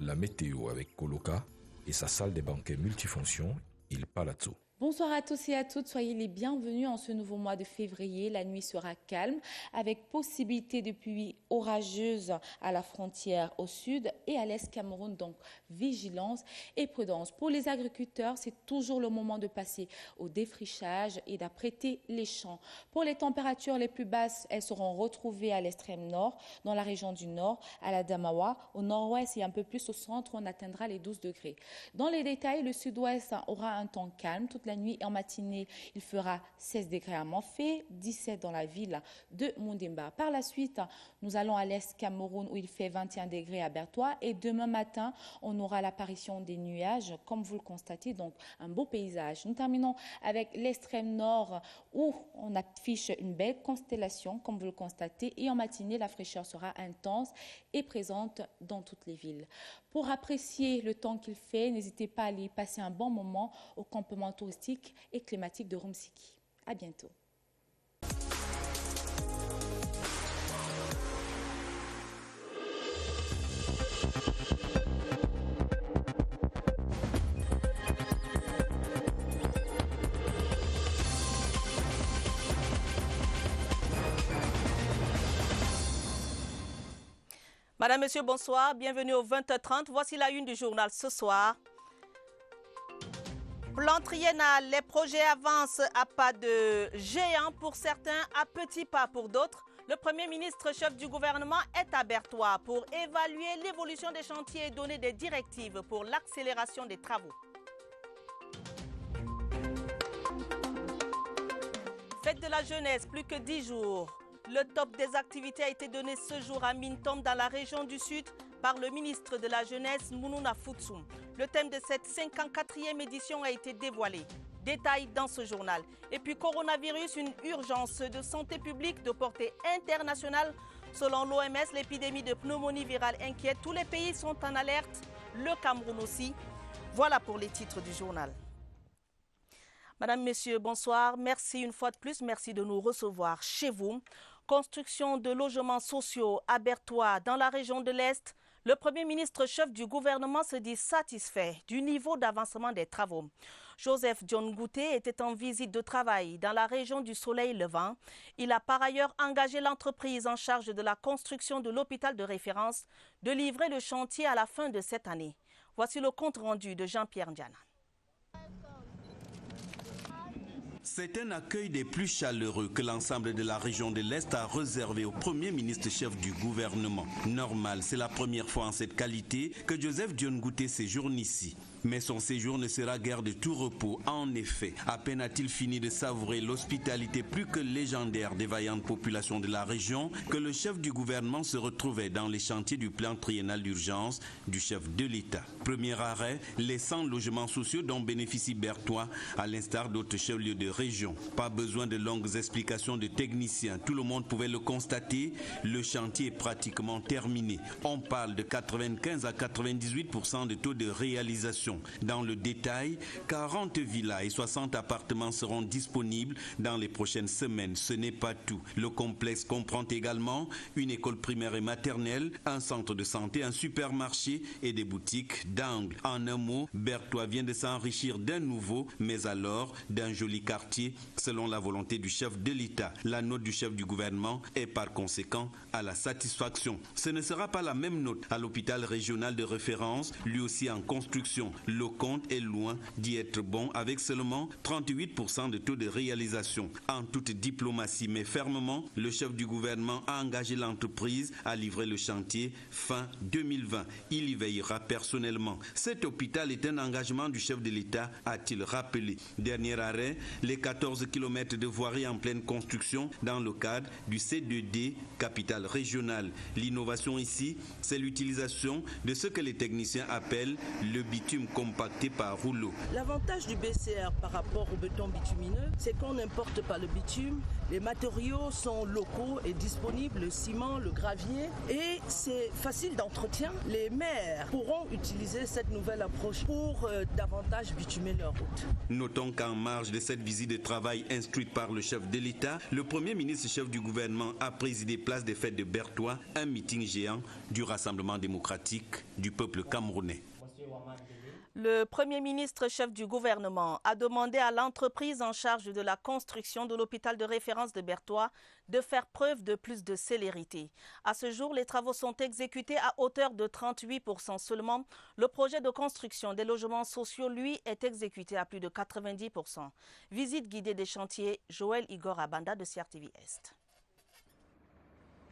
La météo avec Coloca et sa salle des banquets multifonctions, Il Palazzo. Bonsoir à tous et à toutes, soyez les bienvenus en ce nouveau mois de février. La nuit sera calme avec possibilité de pluies orageuses à la frontière au sud et à l'est Cameroun, donc vigilance et prudence. Pour les agriculteurs, c'est toujours le moment de passer au défrichage et d'apprêter les champs. Pour les températures les plus basses, elles seront retrouvées à l'extrême nord, dans la région du nord, à la Damawa, au nord-ouest et un peu plus au centre, on atteindra les 12 degrés. Dans les détails, le sud-ouest aura un temps calme toute la nuit et en matinée, il fera 16 degrés à Manfé, 17 dans la ville de Mundimba. Par la suite, nous allons à l'est Cameroun où il fait 21 degrés à Bertois et demain matin, on aura l'apparition des nuages, comme vous le constatez, donc un beau paysage. Nous terminons avec l'extrême nord où on affiche une belle constellation, comme vous le constatez, et en matinée, la fraîcheur sera intense et présente dans toutes les villes. Pour apprécier le temps qu'il fait, n'hésitez pas à aller passer un bon moment au campement touristique et climatique de Rumsiki. À bientôt. Madame, Monsieur, bonsoir. Bienvenue au 20h30. Voici la une du journal ce soir. Plan triennal, les projets avancent à pas de géant pour certains, à petits pas pour d'autres. Le Premier ministre, chef du gouvernement, est à Bertois pour évaluer l'évolution des chantiers et donner des directives pour l'accélération des travaux. Fête de la jeunesse, plus que 10 jours. Le top des activités a été donné ce jour à Mintom dans la région du Sud par le ministre de la Jeunesse, Mounouna Futsoum. Le thème de cette 54e édition a été dévoilé. Détail dans ce journal. Et puis coronavirus, une urgence de santé publique de portée internationale. Selon l'OMS, l'épidémie de pneumonie virale inquiète. Tous les pays sont en alerte, le Cameroun aussi. Voilà pour les titres du journal. Madame, Messieurs, bonsoir. Merci une fois de plus. Merci de nous recevoir chez vous. Construction de logements sociaux à Bertois, dans la région de l'Est. Le Premier ministre chef du gouvernement se dit satisfait du niveau d'avancement des travaux. Joseph John Gouté était en visite de travail dans la région du Soleil Levant. Il a par ailleurs engagé l'entreprise en charge de la construction de l'hôpital de référence de livrer le chantier à la fin de cette année. Voici le compte rendu de Jean-Pierre Ndiana. C'est un accueil des plus chaleureux que l'ensemble de la région de l'Est a réservé au Premier ministre chef du gouvernement. Normal, c'est la première fois en cette qualité que Joseph John Gouté séjourne ici. Mais son séjour ne sera guère de tout repos. En effet, à peine a-t-il fini de savourer l'hospitalité plus que légendaire des vaillantes populations de la région que le chef du gouvernement se retrouvait dans les chantiers du plan triennal d'urgence du chef de l'État. Premier arrêt, les 100 logements sociaux dont bénéficie Bertois, à l'instar d'autres chefs-lieux de région. Pas besoin de longues explications de techniciens. Tout le monde pouvait le constater. Le chantier est pratiquement terminé. On parle de 95 à 98% de taux de réalisation. Dans le détail, 40 villas et 60 appartements seront disponibles dans les prochaines semaines. Ce n'est pas tout. Le complexe comprend également une école primaire et maternelle, un centre de santé, un supermarché et des boutiques d'angle. En un mot, Bertois vient de s'enrichir d'un nouveau, mais alors d'un joli quartier, selon la volonté du chef de l'État. La note du chef du gouvernement est par conséquent à la satisfaction. Ce ne sera pas la même note à l'hôpital régional de référence, lui aussi en construction. Le compte est loin d'y être bon avec seulement 38% de taux de réalisation. En toute diplomatie mais fermement, le chef du gouvernement a engagé l'entreprise à livrer le chantier fin 2020. Il y veillera personnellement. Cet hôpital est un engagement du chef de l'État, a-t-il rappelé. Dernier arrêt, les 14 km de voirie en pleine construction dans le cadre du C2D, capitale régionale. L'innovation ici, c'est l'utilisation de ce que les techniciens appellent le bitume compacté par rouleau. L'avantage du BCR par rapport au béton bitumineux, c'est qu'on n'importe pas le bitume, les matériaux sont locaux et disponibles, le ciment, le gravier, et c'est facile d'entretien. Les maires pourront utiliser cette nouvelle approche pour davantage bitumer leur route. Notons qu'en marge de cette visite souci de travail instruite par le chef de l'État, le Premier ministre chef du gouvernement a présidé place des Fêtes de Berthois, un meeting géant du Rassemblement démocratique du peuple camerounais. Le Premier ministre chef du gouvernement a demandé à l'entreprise en charge de la construction de l'hôpital de référence de Berthois de faire preuve de plus de célérité. À ce jour, les travaux sont exécutés à hauteur de 38% seulement. Le projet de construction des logements sociaux, lui, est exécuté à plus de 90%. Visite guidée des chantiers, Joël Igor Abanda de CRTV Est.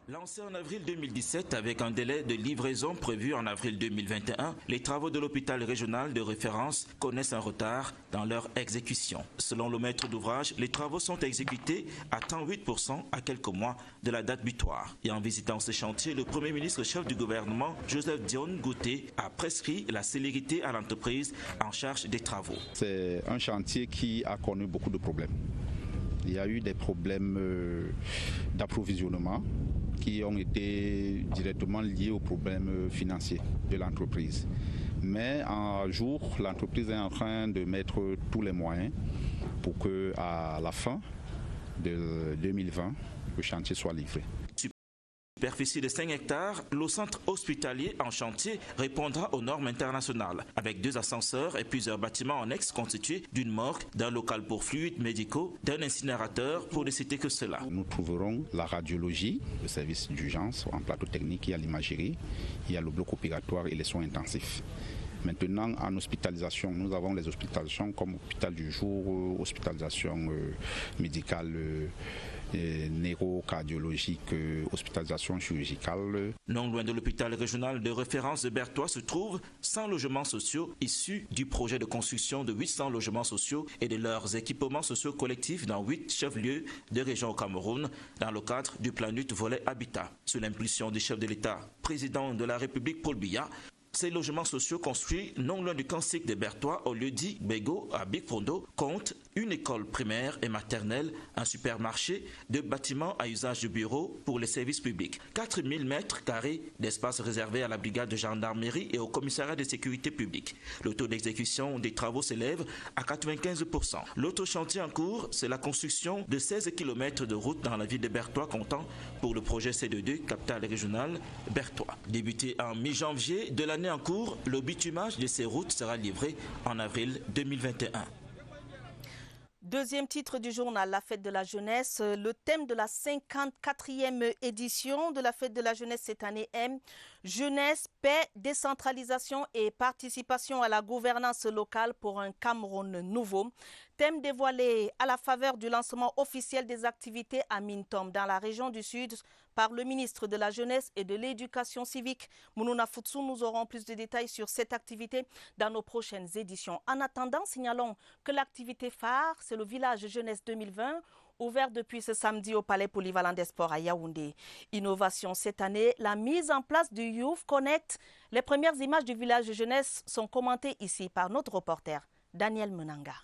Lancé en avril 2017 avec un délai de livraison prévu en avril 2021, les travaux de l'hôpital régional de référence connaissent un retard dans leur exécution. Selon le maître d'ouvrage, les travaux sont exécutés à 38% à quelques mois de la date butoir. Et en visitant ce chantier, le Premier ministre chef du gouvernement, Joseph Dione Ngouté, a prescrit la célérité à l'entreprise en charge des travaux. C'est un chantier qui a connu beaucoup de problèmes. Il y a eu des problèmes d'approvisionnement qui ont été directement liés aux problèmes financiers de l'entreprise. Mais un jour, l'entreprise est en train de mettre tous les moyens pour qu'à la fin de 2020, le chantier soit livré. Superficie de 5 hectares, le centre hospitalier en chantier répondra aux normes internationales, avec 2 ascenseurs et plusieurs bâtiments annexes constitués d'une morgue, d'un local pour fluides médicaux, d'un incinérateur, pour ne citer que cela. Nous trouverons la radiologie, le service d'urgence en plateau technique, il y a l'imagerie, il y a le bloc opératoire et les soins intensifs. Maintenant, en hospitalisation, nous avons les hospitalisations comme hôpital du jour, hospitalisation médicale, neurocardiologique, hospitalisation chirurgicale. Non loin de l'hôpital régional de référence de Berthois se trouvent 100 logements sociaux issus du projet de construction de 800 logements sociaux et de leurs équipements sociaux collectifs dans 8 chefs-lieux de région au Cameroun dans le cadre du Planut volet Habitat. Sous l'impulsion du chef de l'État, président de la République Paul Biya, ces logements sociaux construits non loin du cancique de Berthois au lieu dit Bego à Big-Fondo comptent une école primaire et maternelle, un supermarché, 2 bâtiments à usage de bureaux pour les services publics, 4000 mètres carrés d'espace réservés à la brigade de gendarmerie et au commissariat de sécurité publique. Le taux d'exécution des travaux s'élève à 95%. L'autre chantier en cours, c'est la construction de 16 km de route dans la ville de Berthois comptant pour le projet C22, capitale régionale Berthois. Débuté en mi-janvier de l'année en cours, le bitumage de ces routes sera livré en avril 2021. Deuxième titre du journal, la fête de la jeunesse. Le thème de la 54e édition de la fête de la jeunesse cette année est Jeunesse, paix, décentralisation et participation à la gouvernance locale pour un Cameroun nouveau. Thème dévoilé à la faveur du lancement officiel des activités à Mintom dans la région du Sud par le ministre de la Jeunesse et de l'Éducation civique. Mounouna Futsou, nous aurons plus de détails sur cette activité dans nos prochaines éditions. En attendant, signalons que l'activité phare, c'est le village Jeunesse 2020, ouvert depuis ce samedi au Palais Polyvalent des Sports à Yaoundé. Innovation cette année, la mise en place du Youth Connect. Les premières images du village jeunesse sont commentées ici par notre reporter Daniel Menanga.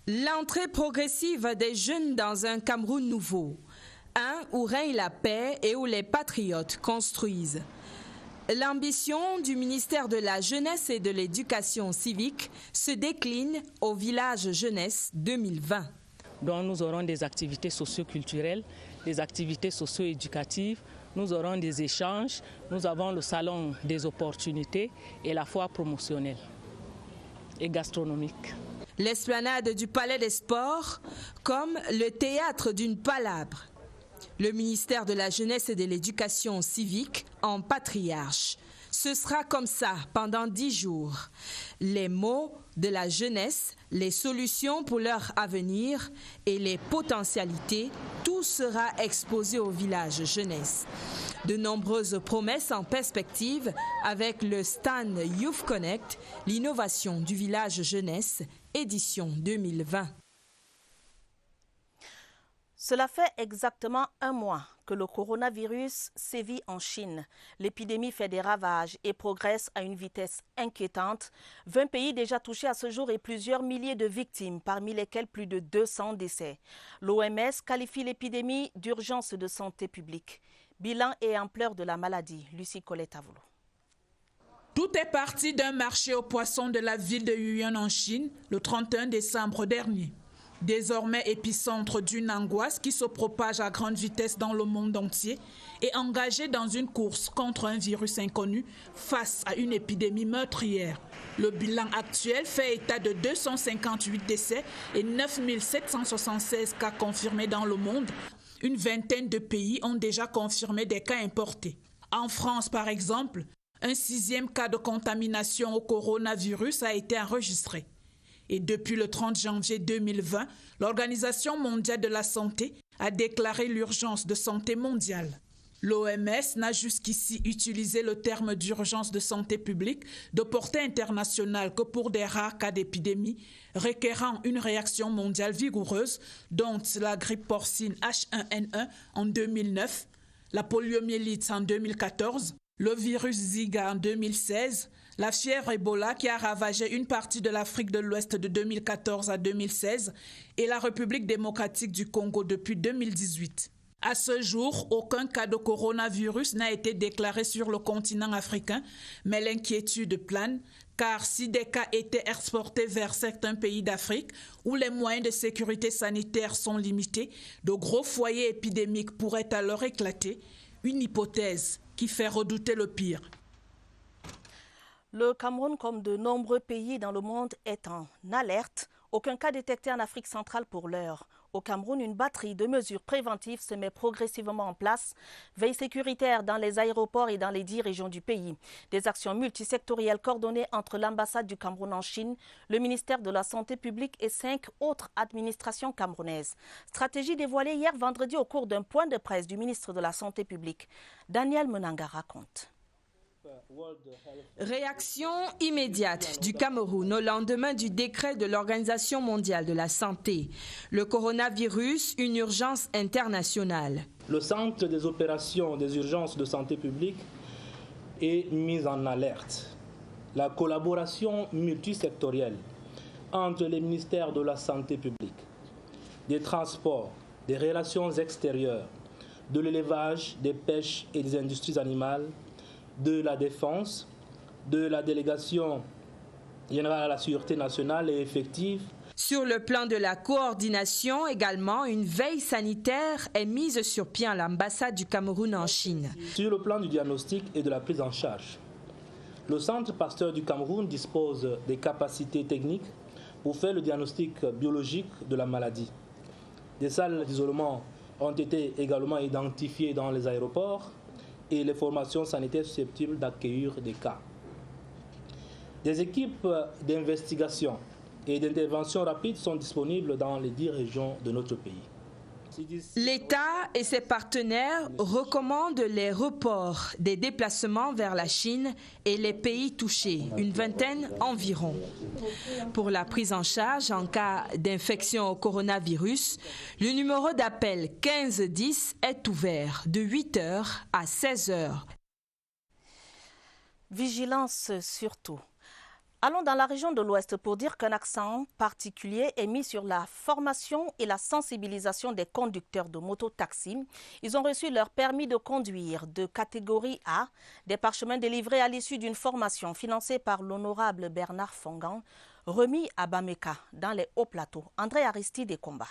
L'entrée progressive des jeunes dans un Cameroun nouveau. Un où règne la paix et où les patriotes construisent. L'ambition du ministère de la Jeunesse et de l'Éducation civique se décline au village Jeunesse 2020. Donc nous aurons des activités socio-culturelles, des activités socio-éducatives, nous aurons des échanges, nous avons le salon des opportunités et la foire promotionnelle et gastronomique. L'esplanade du Palais des Sports comme le théâtre d'une palabre. Le ministère de la Jeunesse et de l'Éducation civique en patriarche. Ce sera comme ça pendant 10 jours. Les mots de la jeunesse, les solutions pour leur avenir et les potentialités, tout sera exposé au village jeunesse. De nombreuses promesses en perspective avec le stand Youth Connect, l'innovation du village jeunesse, édition 2020. Cela fait exactement 1 mois que le coronavirus sévit en Chine. L'épidémie fait des ravages et progresse à une vitesse inquiétante. 20 pays déjà touchés à ce jour et plusieurs milliers de victimes, parmi lesquelles plus de 200 décès. L'OMS qualifie l'épidémie d'urgence de santé publique. Bilan et ampleur de la maladie. Lucie Colette Avoulou. Tout est parti d'un marché aux poissons de la ville de Yuyuan en Chine le 31 décembre dernier. Désormais épicentre d'une angoisse qui se propage à grande vitesse dans le monde entier et engagé dans une course contre un virus inconnu face à une épidémie meurtrière. Le bilan actuel fait état de 258 décès et 9 776 cas confirmés dans le monde. Une vingtaine de pays ont déjà confirmé des cas importés. En France, par exemple, un 6e cas de contamination au coronavirus a été enregistré. Et depuis le 30 janvier 2020, l'Organisation mondiale de la santé a déclaré l'urgence de santé mondiale. L'OMS n'a jusqu'ici utilisé le terme d'urgence de santé publique de portée internationale que pour des rares cas d'épidémie requérant une réaction mondiale vigoureuse, dont la grippe porcine H1N1 en 2009, la poliomyélite en 2014, le virus Zika en 2016, la fièvre Ebola qui a ravagé une partie de l'Afrique de l'Ouest de 2014 à 2016 et la République démocratique du Congo depuis 2018. À ce jour, aucun cas de coronavirus n'a été déclaré sur le continent africain, mais l'inquiétude plane, car si des cas étaient exportés vers certains pays d'Afrique où les moyens de sécurité sanitaire sont limités, de gros foyers épidémiques pourraient alors éclater, une hypothèse qui fait redouter le pire. Le Cameroun, comme de nombreux pays dans le monde, est en alerte. Aucun cas détecté en Afrique centrale pour l'heure. Au Cameroun, une batterie de mesures préventives se met progressivement en place. Veille sécuritaire dans les aéroports et dans les 10 régions du pays. Des actions multisectorielles coordonnées entre l'ambassade du Cameroun en Chine, le ministère de la Santé publique et 5 autres administrations camerounaises. Stratégie dévoilée hier vendredi au cours d'un point de presse du ministre de la Santé publique. Daniel Menanga raconte. Réaction immédiate du Cameroun au lendemain du décret de l'Organisation mondiale de la santé. Le coronavirus, une urgence internationale. Le centre des opérations des urgences de santé publique est mis en alerte. La collaboration multisectorielle entre les ministères de la santé publique, des transports, des relations extérieures, de l'élevage, des pêches et des industries animales, de la défense, de la délégation générale à la sûreté nationale est effective. Sur le plan de la coordination également, une veille sanitaire est mise sur pied à l'ambassade du Cameroun en Chine. Sur le plan du diagnostic et de la prise en charge, le Centre Pasteur du Cameroun dispose des capacités techniques pour faire le diagnostic biologique de la maladie. Des salles d'isolement ont été également identifiées dans les aéroports et les formations sanitaires susceptibles d'accueillir des cas. Des équipes d'investigation et d'intervention rapide sont disponibles dans les 10 régions de notre pays. L'État et ses partenaires recommandent les reports des déplacements vers la Chine et les pays touchés, une vingtaine environ. Pour la prise en charge en cas d'infection au coronavirus, le numéro d'appel 1510 est ouvert de 8h à 16h. Vigilance surtout. Allons dans la région de l'Ouest pour dire qu'un accent particulier est mis sur la formation et la sensibilisation des conducteurs de moto-taxi. Ils ont reçu leur permis de conduire de catégorie A, des parchemins délivrés à l'issue d'une formation financée par l'honorable Bernard Fongan, remis à Bameka, dans les Hauts-Plateaux. André Aristide Combat.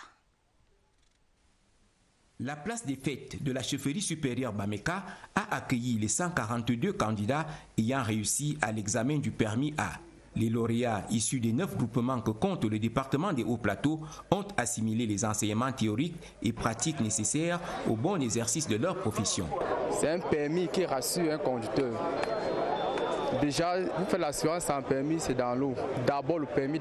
La place des fêtes de la chefferie supérieure Bameka a accueilli les 142 candidats ayant réussi à l'examen du permis A. Les lauréats issus des 9 groupements que compte le département des Hauts-Plateaux ont assimilé les enseignements théoriques et pratiques nécessaires au bon exercice de leur profession. C'est un permis qui rassure un conducteur. Déjà, vous faites l'assurance sans permis, c'est dans l'eau. D'abord, le permis,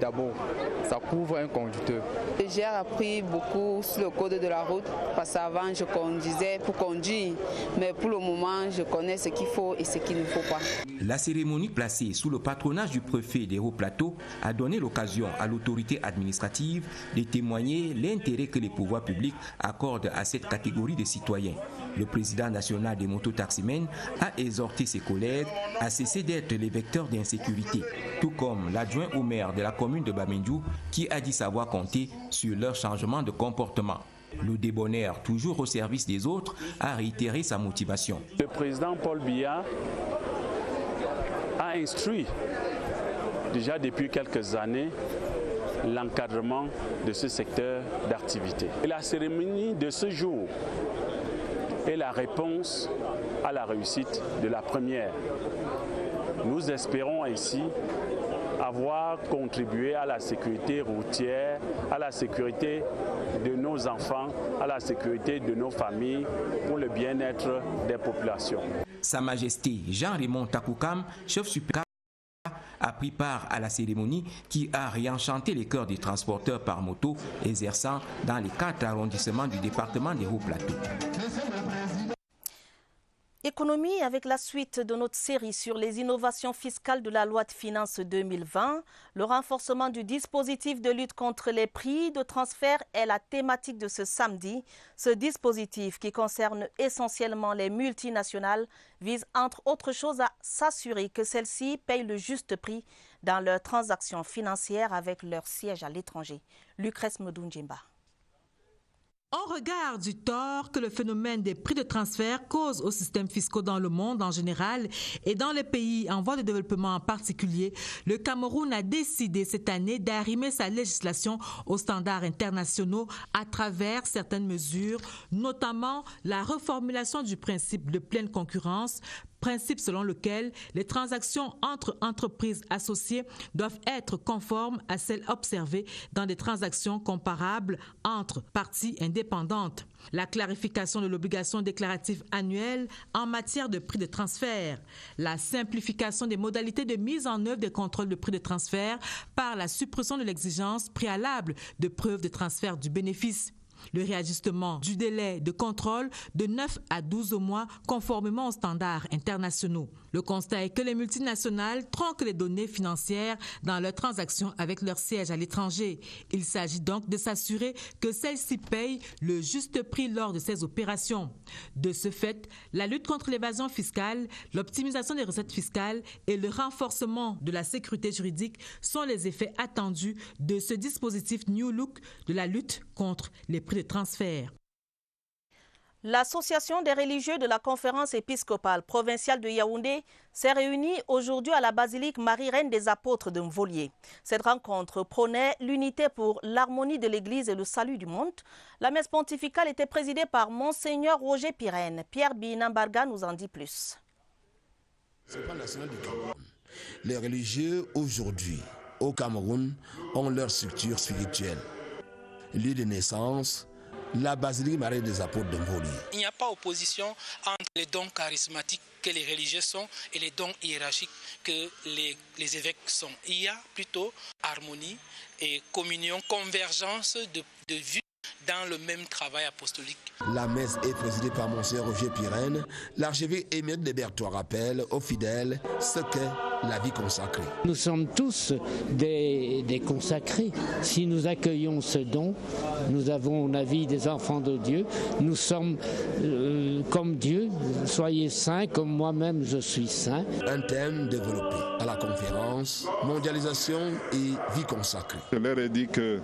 ça couvre un conducteur. J'ai appris beaucoup sur le code de la route parce qu'avant, je conduisais pour conduire. Mais pour le moment, je connais ce qu'il faut et ce qu'il ne faut pas. La cérémonie placée sous le patronage du préfet des Hauts-Plateaux a donné l'occasion à l'autorité administrative de témoigner l'intérêt que les pouvoirs publics accordent à cette catégorie de citoyens. Le président national des mototaximens a exhorté ses collègues à cesser d'être les vecteurs d'insécurité, tout comme l'adjoint au maire de la commune de Bamendou qui a dit savoir compter sur leur changement de comportement. Le débonnaire, toujours au service des autres, a réitéré sa motivation. Le président Paul Biya a instruit déjà depuis quelques années l'encadrement de ce secteur d'activité. Et la cérémonie de ce jour est la réponse à la réussite de la première. Nous espérons ainsi avoir contribué à la sécurité routière, à la sécurité de nos enfants, à la sécurité de nos familles, pour le bien-être des populations. Sa Majesté Jean-Raymond Takoukam, chef suprême, a pris part à la cérémonie qui a réenchanté les cœurs des transporteurs par moto exerçant dans les 4 arrondissements du département des Hauts-Plateaux. Économie, avec la suite de notre série sur les innovations fiscales de la loi de finances 2020, le renforcement du dispositif de lutte contre les prix de transfert est la thématique de ce samedi. Ce dispositif, qui concerne essentiellement les multinationales, vise entre autres choses à s'assurer que celles-ci payent le juste prix dans leurs transactions financières avec leur siège à l'étranger. Lucrèce Medunjimba. En regard du tort que le phénomène des prix de transfert cause aux systèmes fiscaux dans le monde en général et dans les pays en voie de développement en particulier, le Cameroun a décidé cette année d'arrimer sa législation aux standards internationaux à travers certaines mesures, notamment la reformulation du principe de pleine concurrence, principe selon lequel les transactions entre entreprises associées doivent être conformes à celles observées dans des transactions comparables entre parties indépendantes. La clarification de l'obligation déclarative annuelle en matière de prix de transfert. La simplification des modalités de mise en œuvre des contrôles de prix de transfert par la suppression de l'exigence préalable de preuve de transfert du bénéfice. Le réajustement du délai de contrôle de 9 à 12 mois conformément aux standards internationaux. Le constat est que les multinationales tronquent les données financières dans leurs transactions avec leur siège à l'étranger. Il s'agit donc de s'assurer que celles-ci payent le juste prix lors de ces opérations. De ce fait, la lutte contre l'évasion fiscale, l'optimisation des recettes fiscales et le renforcement de la sécurité juridique sont les effets attendus de ce dispositif New Look de la lutte contre les prix de transfert. L'Association des religieux de la conférence épiscopale provinciale de Yaoundé s'est réunie aujourd'hui à la basilique Marie-Reine des Apôtres de Mvolié. Cette rencontre prônait l'unité pour l'harmonie de l'Église et le salut du monde. La messe pontificale était présidée par Monseigneur Roger Pirenne. Pierre Binambarga nous en dit plus. Les religieux aujourd'hui au Cameroun ont leur structure spirituelle. Lieu de naissance, la basilique Marie des Apôtres de Mvolié. Il n'y a pas opposition entre les dons charismatiques que les religieux sont et les dons hiérarchiques que les évêques sont. Il y a plutôt harmonie et communion, convergence de vues dans le même travail apostolique. La messe est présidée par Monseigneur Roger Pirenne. L'archevêque émérite de Berthois rappelle aux fidèles ce qu'est la vie consacrée. Nous sommes tous des consacrés. Si nous accueillons ce don, nous avons la vie des enfants de Dieu. Nous sommes comme Dieu. Soyez saints comme moi-même je suis saint. Un thème développé à la conférence mondialisation et vie consacrée. Je leur ai dit que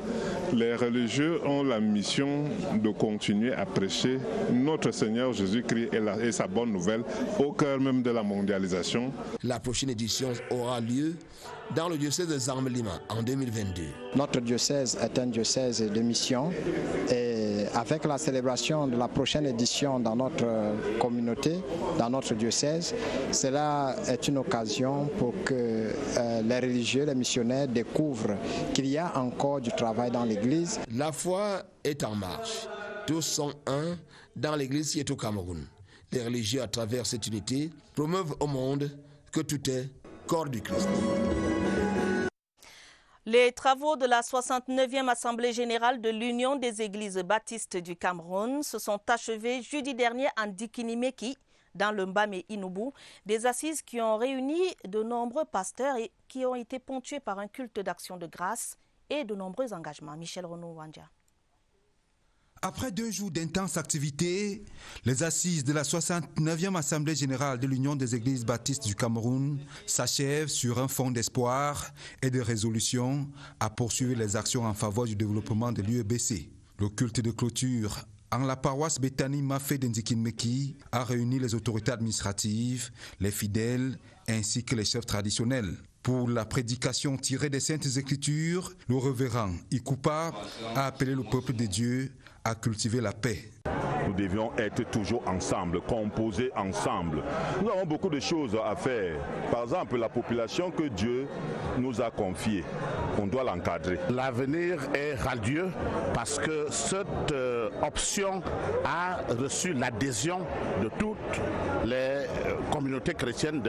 les religieux ont la mission de continuer à prêcher notre Seigneur Jésus-Christ et sa bonne nouvelle au cœur même de la mondialisation. La prochaine édition aura lieu dans le diocèse de Zarme-Lima en 2022. Notre diocèse est un diocèse de mission et avec la célébration de la prochaine édition dans notre communauté, dans notre diocèse, cela est une occasion pour que les religieux, les missionnaires découvrent qu'il y a encore du travail dans l'Église. La foi est en marche. Tous sont un dans l'Église qui est au Cameroun. Les religieux, à travers cette unité, promeuvent au monde que tout est corps du Christ. Les travaux de la 69e Assemblée générale de l'Union des Églises baptistes du Cameroun se sont achevés jeudi dernier en Dikinimeki, dans le Mbame-Inoubou, des assises qui ont réuni de nombreux pasteurs et qui ont été ponctuées par un culte d'action de grâce et de nombreux engagements. Michel Renaud-Wandia. Après 2 jours d'intenses activités, les assises de la 69e Assemblée générale de l'Union des Églises baptistes du Cameroun s'achèvent sur un fond d'espoir et de résolution à poursuivre les actions en faveur du développement de l'UEBC. Le culte de clôture en la paroisse Bethany Mafé d'Ndikinmeki a réuni les autorités administratives, les fidèles ainsi que les chefs traditionnels. Pour la prédication tirée des Saintes Écritures, le révérend Ikupa a appelé le peuple de Dieu à cultiver la paix. Nous devions être toujours ensemble, composer ensemble. Nous avons beaucoup de choses à faire. Par exemple, la population que Dieu nous a confiée, on doit l'encadrer. L'avenir est radieux parce que cette option a reçu l'adhésion de toutes les communautés chrétiennes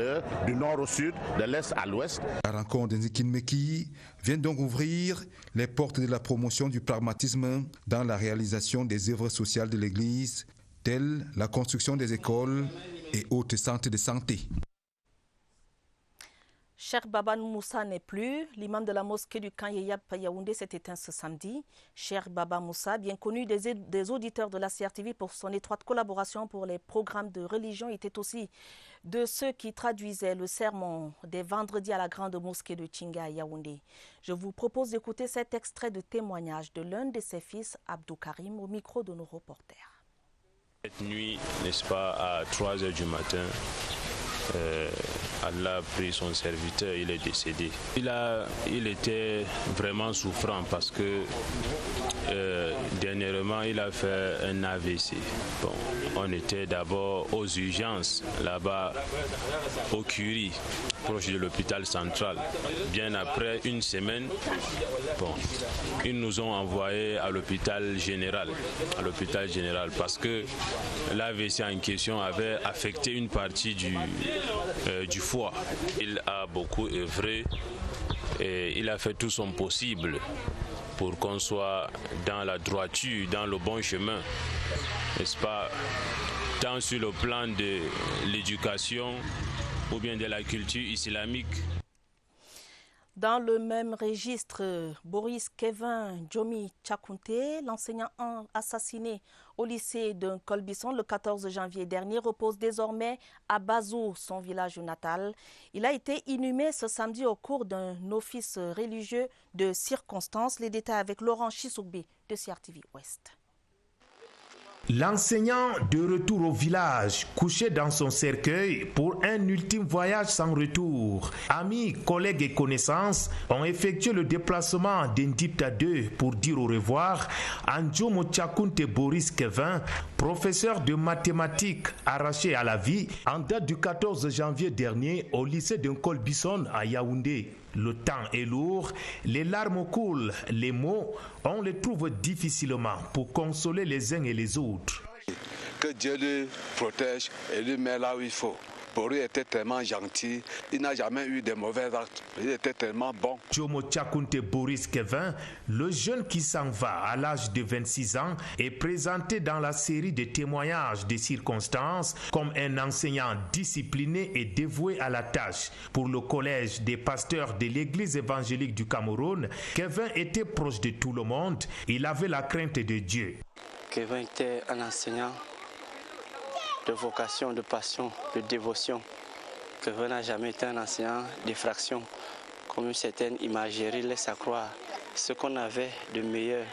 du nord au sud, de l'est à l'ouest. La rencontre d'Nzikinmeki vient donc ouvrir les portes de la promotion du pragmatisme dans la réalisation des œuvres sociales de l'Église, telles la construction des écoles et autres centres de santé. Cheikh Baba Moussa n'est plus. L'imam de la mosquée du camp Yeyab Yaoundé s'est éteint ce samedi. Cheikh Baba Moussa, bien connu des auditeurs de la CRTV pour son étroite collaboration pour les programmes de religion, était aussi de ceux qui traduisaient le sermon des vendredis à la grande mosquée de Tchinga à Yaoundé. Je vous propose d'écouter cet extrait de témoignage de l'un de ses fils, Abdou Karim, au micro de nos reporters. Cette nuit, n'est-ce pas, à 3 h du matin, Allah a pris son serviteur, il est décédé. Il était vraiment souffrant parce que dernièrement il a fait un AVC. Bon, on était d'abord aux urgences là-bas au Curie, proche de l'hôpital central. Bien après une semaine, bon, ils nous ont envoyés à l'hôpital général, parce que l'AVC en question avait affecté une partie du foie. Il a beaucoup œuvré et il a fait tout son possible pour qu'on soit dans la droiture, dans le bon chemin, n'est-ce pas, tant sur le plan de l'éducation ou bien de la culture islamique. Dans le même registre, Boris Kevin Djomi Tchakounté, l'enseignant assassiné au lycée de Colbisson le 14 janvier dernier, repose désormais à Bazou, son village natal. Il a été inhumé ce samedi au cours d'un office religieux de circonstance. Les détails avec Laurent Chissougbi de CRTV Ouest. L'enseignant de retour au village, couché dans son cercueil pour un ultime voyage sans retour. Amis, collègues et connaissances ont effectué le déplacement d'Indipta 2 pour dire au revoir à Ndjomo Tchakounté Boris Kevin, professeur de mathématiques arraché à la vie en date du 14 janvier dernier au lycée de Colbisson à Yaoundé. Le temps est lourd, les larmes coulent, les mots, on les trouve difficilement pour consoler les uns et les autres. Que Dieu le protège et le met là où il faut. Boris était tellement gentil, il n'a jamais eu de mauvais actes, il était tellement bon. Ndjomo Tchakounté Boris Kevin, le jeune qui s'en va à l'âge de 26 ans, est présenté dans la série de témoignages de circonstances comme un enseignant discipliné et dévoué à la tâche. Pour le collège des pasteurs de l'église évangélique du Cameroun, Kevin était proche de tout le monde, il avait la crainte de Dieu. Kevin était un enseignant de vocation, de passion, de dévotion. Kevin n'a jamais été un enseignant d'effraction, comme une certaine imagerie laisse croire. Ce qu'on avait de meilleur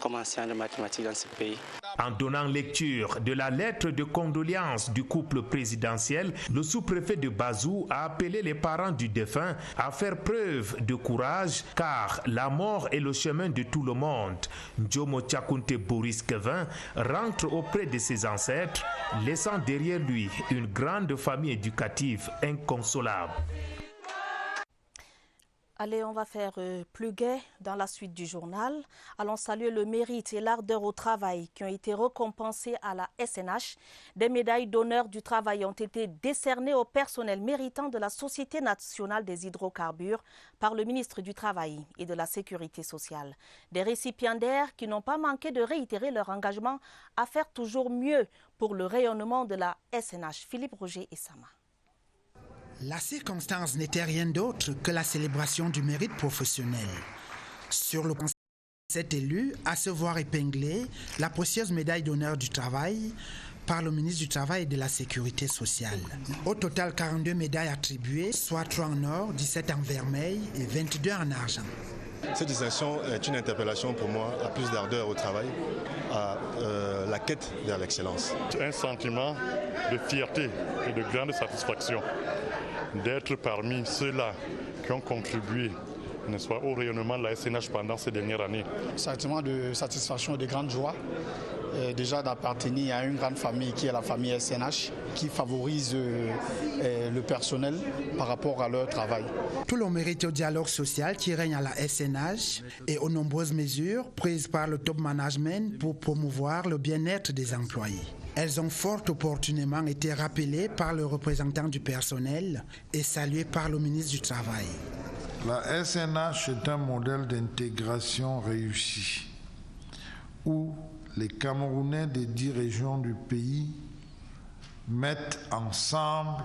comme enseignant de mathématiques dans ce pays. En donnant lecture de la lettre de condoléances du couple présidentiel, le sous-préfet de Bazou a appelé les parents du défunt à faire preuve de courage car la mort est le chemin de tout le monde. Ndjomo Tchakounté Boris Kevin rentre auprès de ses ancêtres, laissant derrière lui une grande famille éducative inconsolable. Allez, on va faire plus gai dans la suite du journal. Allons saluer le mérite et l'ardeur au travail qui ont été récompensés à la SNH. Des médailles d'honneur du travail ont été décernées au personnel méritant de la Société nationale des hydrocarbures par le ministre du Travail et de la Sécurité sociale. Des récipiendaires qui n'ont pas manqué de réitérer leur engagement à faire toujours mieux pour le rayonnement de la SNH. Philippe Roger et Sama. La circonstance n'était rien d'autre que la célébration du mérite professionnel. Sur le point, cet élu à se voir épingler la précieuse médaille d'honneur du travail par le ministre du Travail et de la Sécurité sociale. Au total, 42 médailles attribuées, soit 3 en or, 17 en vermeil et 22 en argent. Cette distinction est une interpellation pour moi à plus d'ardeur au travail, à la quête vers l'excellence. Un sentiment de fierté et de grande satisfaction d'être parmi ceux-là qui ont contribué, n'est-ce pas, au rayonnement de la SNH pendant ces dernières années. Sentiment de satisfaction et de grande joie. Déjà d'appartenir à une grande famille qui est la famille SNH, qui favorise le personnel par rapport à leur travail. Tout le mérite au dialogue social qui règne à la SNH et aux nombreuses mesures prises par le top management pour promouvoir le bien-être des employés. Elles ont fort opportunément été rappelées par le représentant du personnel et saluées par le ministre du Travail. La SNH est un modèle d'intégration réussi où les Camerounais des 10 régions du pays mettent ensemble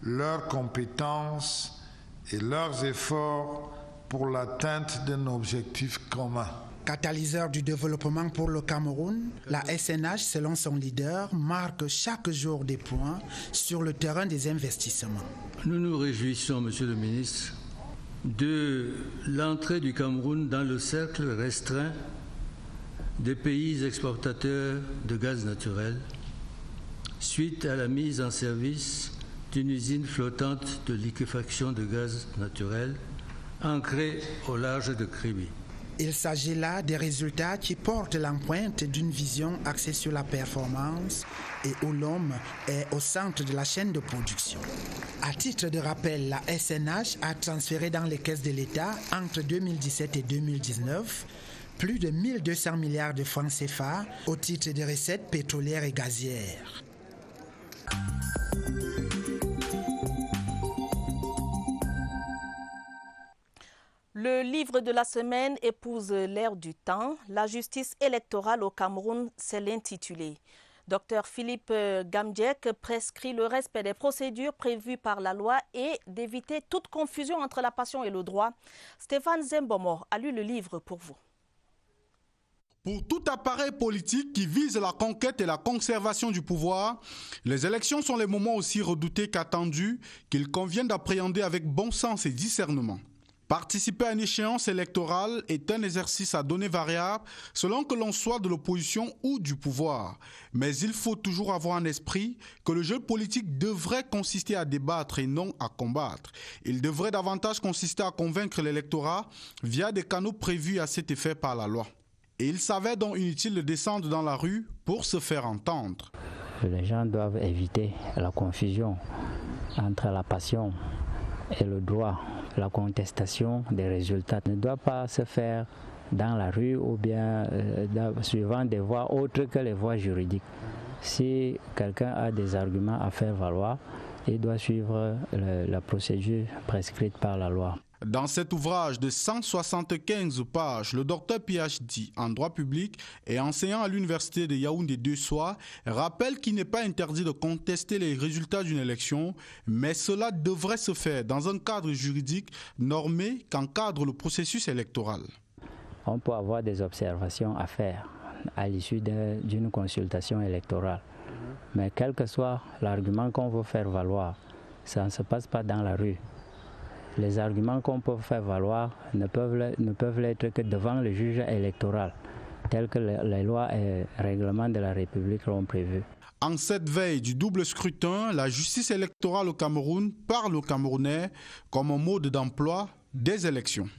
leurs compétences et leurs efforts pour l'atteinte d'un objectif commun. Catalyseur du développement pour le Cameroun, la SNH, selon son leader, marque chaque jour des points sur le terrain des investissements. Nous nous réjouissons, Monsieur le ministre, de l'entrée du Cameroun dans le cercle restreint des pays exportateurs de gaz naturel suite à la mise en service d'une usine flottante de liquéfaction de gaz naturel ancrée au large de Kribi. Il s'agit là des résultats qui portent l'empreinte d'une vision axée sur la performance et où l'homme est au centre de la chaîne de production. À titre de rappel, la SNH a transféré dans les caisses de l'État entre 2017 et 2019 plus de 1200 milliards de francs CFA au titre des recettes pétrolières et gazières. Le livre de la semaine épouse l'ère du temps. La justice électorale au Cameroun, c'est l'intitulé. Dr Philippe Gamdjek prescrit le respect des procédures prévues par la loi et d'éviter toute confusion entre la passion et le droit. Stéphane Zembomo a lu le livre pour vous. Pour tout appareil politique qui vise la conquête et la conservation du pouvoir, les élections sont les moments aussi redoutés qu'attendus qu'il convient d'appréhender avec bon sens et discernement. Participer à une échéance électorale est un exercice à données variables selon que l'on soit de l'opposition ou du pouvoir. Mais il faut toujours avoir en esprit que le jeu politique devrait consister à débattre et non à combattre. Il devrait davantage consister à convaincre l'électorat via des canaux prévus à cet effet par la loi. Et il s'avère donc inutile de descendre dans la rue pour se faire entendre. Les gens doivent éviter la confusion entre la passion et le droit. La contestation des résultats ne doit pas se faire dans la rue ou bien suivant des voies autres que les voies juridiques. Si quelqu'un a des arguments à faire valoir, il doit suivre la procédure prescrite par la loi. Dans cet ouvrage de 175 pages, le docteur PhD en droit public et enseignant à l'université de Yaoundé-Deux-Soies rappelle qu'il n'est pas interdit de contester les résultats d'une élection, mais cela devrait se faire dans un cadre juridique normé qu'encadre le processus électoral. On peut avoir des observations à faire à l'issue d'une consultation électorale, mais quel que soit l'argument qu'on veut faire valoir, ça ne se passe pas dans la rue. Les arguments qu'on peut faire valoir ne peuvent l'être que devant le juge électoral, tel que les lois et règlements de la République l'ont prévu. En cette veille du double scrutin, la justice électorale au Cameroun parle aux Camerounais comme un mode d'emploi des élections.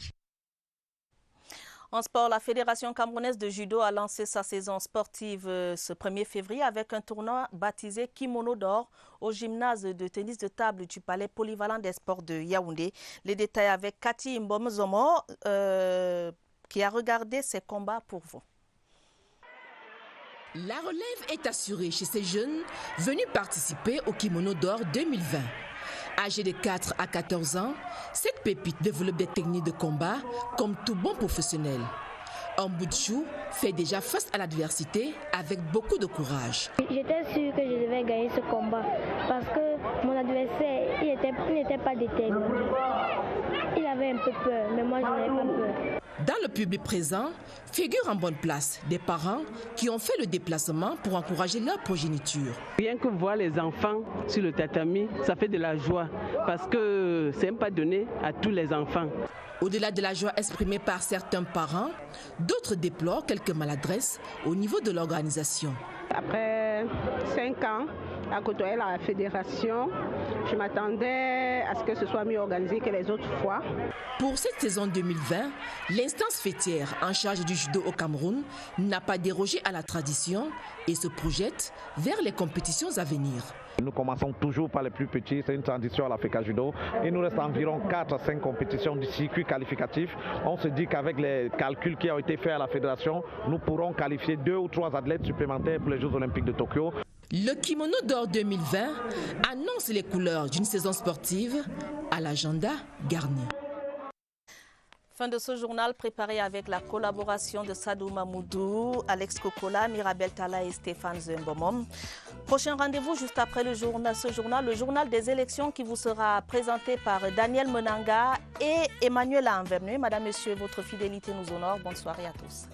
En sport, la Fédération camerounaise de judo a lancé sa saison sportive ce 1er février avec un tournoi baptisé Kimono d'or au gymnase de tennis de table du Palais polyvalent des sports de Yaoundé. Les détails avec Cathy Mbomzomo qui a regardé ces combats pour vous. La relève est assurée chez ces jeunes venus participer au Kimono d'or 2020. Âgée de 4 à 14 ans, cette pépite développe des techniques de combat comme tout bon professionnel. Ambouchou fait déjà face à l'adversité avec beaucoup de courage. J'étais sûre que je devais gagner ce combat parce que mon adversaire, il n'était pas déterminé. Il avait un peu peur, mais moi je n'avais pas peur. Dans le public présent, figurent en bonne place des parents qui ont fait le déplacement pour encourager leur progéniture. Rien que voir les enfants sur le tatami, ça fait de la joie parce que ce n'est pas donné à tous les enfants. Au-delà de la joie exprimée par certains parents, d'autres déplorent quelques maladresses au niveau de l'organisation. Après 5 ans, à côtoyer la fédération. Je m'attendais à ce que ce soit mieux organisé que les autres fois. Pour cette saison 2020, l'instance fêtière en charge du judo au Cameroun n'a pas dérogé à la tradition et se projette vers les compétitions à venir. Nous commençons toujours par les plus petits, c'est une transition à l'Africa Judo. Il nous reste environ 4 à 5 compétitions du circuit qualificatif. On se dit qu'avec les calculs qui ont été faits à la fédération, nous pourrons qualifier 2 ou 3 athlètes supplémentaires pour les Jeux Olympiques de Tokyo. Le kimono d'or 2020 annonce les couleurs d'une saison sportive à l'agenda garni. Fin de ce journal préparé avec la collaboration de Sadou Mamoudou, Alex Kokola, Mirabel Tala et Stéphane Zembomom. Prochain rendez-vous juste après le journal des élections qui vous sera présenté par Daniel Menanga et Emmanuel Anvernu. Madame, Monsieur, votre fidélité nous honore. Bonne soirée à tous.